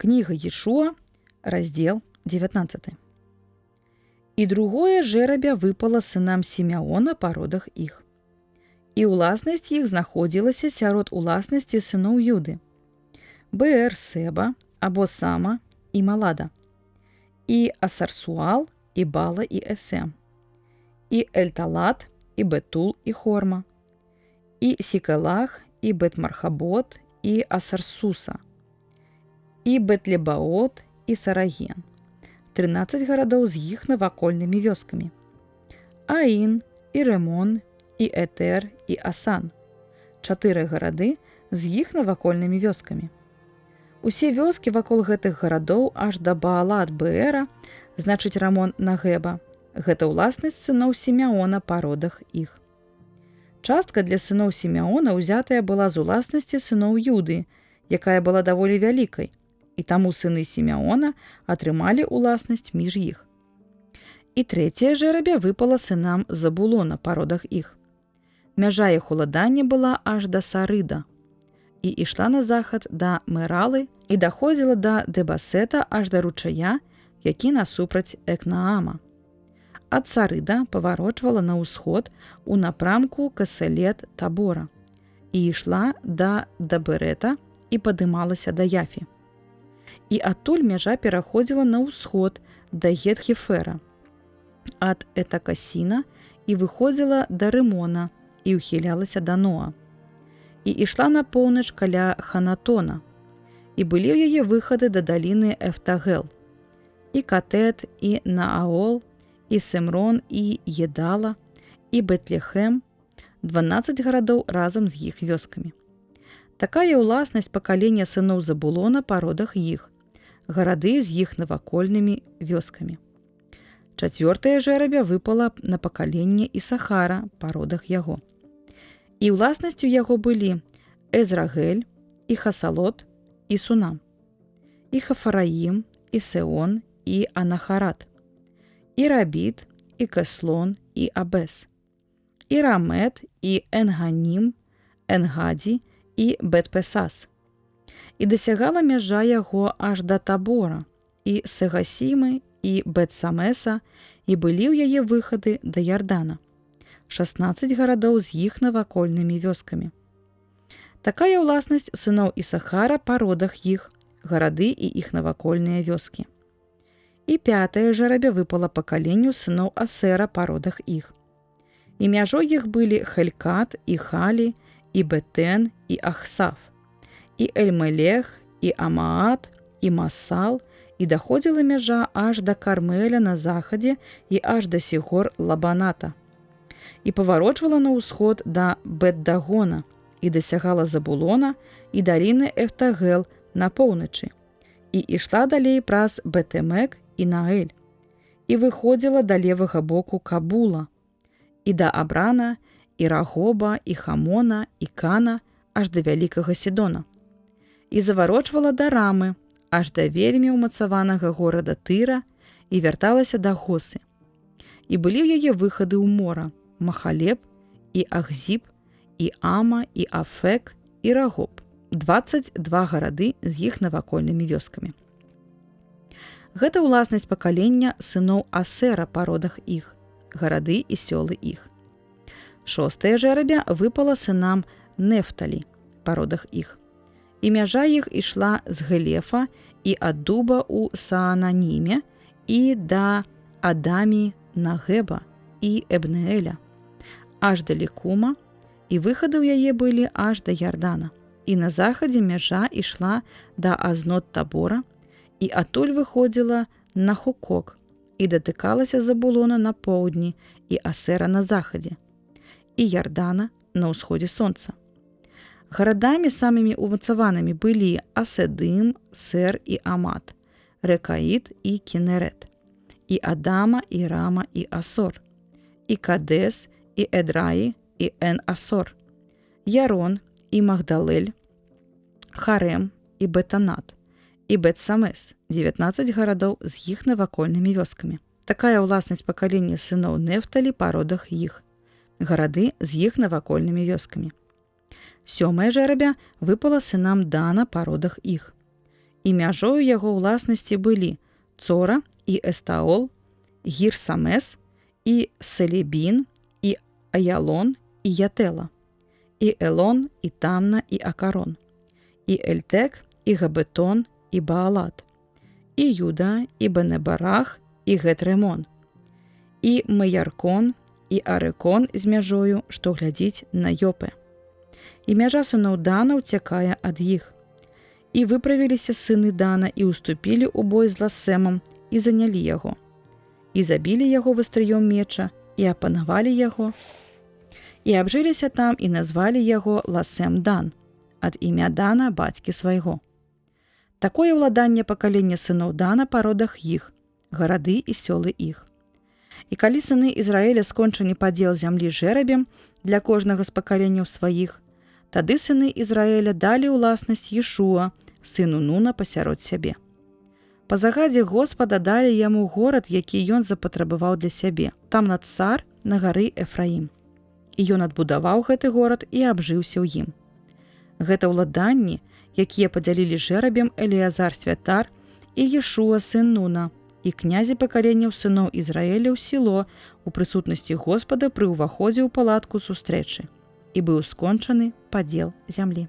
Книга Ешуа, раздел 19. «И другое жеребя выпало сынам Сімеона па родах іх. І уласнасць іх знаходзілася сярод уласнасці сыноў Юды. Беэр-Себа, або Сама і Малада, і Асарсуал, і Бала, і Есем, і Эльталат, і Бетул, і Хорма, і Сікелах, і Бет-Мархабот, і Асарсуса, і Бет-Лебаот, і Сараген, 13 гарадоў з іх навакольнымі вёскамі, Аін, і Рэмон, і Этэр, і Асан, 4 гарады з іх навакольнымі вёскамі. Усе вёскі вакол гэтых гарадоў аж да Баалат-Беэра, значыць Рамон Нагеба, гэта ўласнасць сыноў Сімеона па родах іх. Частка для сыноў Сімеона ўзятая была з уласнасці сыноў Юды, якая была даволі вялікай, і таму сыны Сімеона атрымалі ўласнасць між іх. І трэцяе жеребя выпала сынам Забулона па родах іх. Мяжа іх уладання была аж да Сарыда, і ішла на захад да Мералы і даходзіла да Дебасета аж да ручая, які насупраць Экнаама. Ад Сарыда паварочвала на ўсход у напрамку Каселет-Табора і ішла да Даберэта і падымалася да Яфі. І адтуль мяжа пераходзіла на ўсход да Гет-Хефера, ад Этакасіна і выходзіла да Рымона і ўхілялася да Ноа. І ішла на поўнач каля Ханатона, і былі ў яе выхады да даліны Эфтагел, і Катет, і Нааол, і Семрон, і Едала, і Бетлехем, 12 гарадоў разам з іх вёскамі. Такая ўласнасць пакалення сыноў Забулона па родах іх, гарады з іх навакольнымі вёскамі. Чацвёртае жеребя выпала на пакаленне Ісахара па родах яго. І ўласнасцю яго былі Эзрагель, і Хасалот, і Сунам, і Хафараім, і Сеон, і Анахарат, і Рабіт, і Кеслон, і Абес, і Рамет, і Енганім, Енгадзі, і Бет-Песас. І дасягала мяжа яго аж да Табора, і Сегасімы, і Бет-Самеса, і былі ў яе выхады да Ярдана, 16 гарадоў з іх навакольнымі вёскамі. Такая ўласнасць сыноў Ісахара па родах іх, гарады і іх навакольныя вёскі. І пятае жеребя выпала пакаленню сыноў Асера па родах іх. І мяжой іх былі Хелькат, і Халі, і Бетен, і Ахсаф, і Эльмелех, і Амаат, і Масал, і даходзіла мяжа аж да Кармеля на захадзе і аж да Сігор-Лабаната. І паварочвала на ўсход да Бет-Дагона, і дасягала Забулона і даліны Эфтагел на поўначы, і ішла далей праз Бетемек і Наэль, і выходзіла да левага боку Кабула, і да Абрана, і Рагоба, і Хамона, і Кана, аж да вялікага Сідона, і заварочвала да Рамы, аж да вельмі ўмацаванага горада Тыра, і вярталася да Госы. І былі ў яе выхады ў мора, Махалеб, і Ахзіб, і Ама, і Афек, і Рагоб, 22 гарады з іх навакольнымі вёскамі. Гэта ўласнасць пакалення сыноў Асера па родах іх, гарады і сёлы іх. Шостае жеребя выпала сынам Нефталі па родах іх. І мяжа іх ішла з Гелефа і ад дуба ў Саананіме і да Адамі Нагеба і Эбнеэля, аж да Лікума, і выхады ў яе былі аж да Ярдана. І на захадзе мяжа ішла да Азнот-Табора, і адтуль выходзіла на Хукок, і датыкалася Забулона на поўдні і Асера на захадзе, і Ярдана на ўсходзе сонца. Гарадамі самымі ўмацаванымі былі Аседым, Сер і Амат, Рекаід і Кінерет, і Адама, і Рама, і Асор, і Кадес, і Едраї, і Ен-Асор, Ярон, і Магдалель, Харем, і Бетанат, і Бет-Самес, 19 гарадоў з іх навакольнымі вёскамі. Такая ўласнасць пакалення сыноў Нефталі па родах іх, гарады з іх навакольнымі вёскамі. Сёмае жеребя выпала сынам Дана па родах іх. і мяжою яго ўласнасці былі Цора і Эстаол, Гір-Самес, і Селебін, і Аялон, і Ятела, і Елон, і Тамна, і Акарон, і Ельтек, і Габетон, і Баалат, і Юда, і Бенебарах, і Гетремон, і Меяркон, і Арекон з мяжою, што глядзіць на Йопе. І мяжа сыноў Дана ўцякае ад іх. І выправіліся сыны Дана і ўступілі ў бой з Ласемам і занялі яго. І забілі яго вастрыём меча, і апанавалі яго, і абжыліся там і назвалі яго Ласем-Дан, ад імя Дана бацькі свайго. Такое ўладанне пакалення сыноў Дана па родах іх, гарады і сёлы іх. І калі сыны Ізраіля скончаны падзел зямлі жэрабем для кожнага з пакаленняў сваіх, тады сыны Ізраіля далі ўласнасць Ешуа, сыну Нуна, пасярод сябе. Па загадзе Господа далі яму горад, які ён запатрабаваў для сябе, там над цар на гары Эфраім. І ён адбудаваў гэты горад і абжыўся ў ім. Гэта ўладанні, якія падзялілі жэрабем Элеазар святар і Ешуа сын Нуна, і князі пакаленняў сыноў Ізраіля ў сіло у прысутнасці Господа пры ўваходзе ў палатку сустрэчы. І быў скончаны падзел зямлі.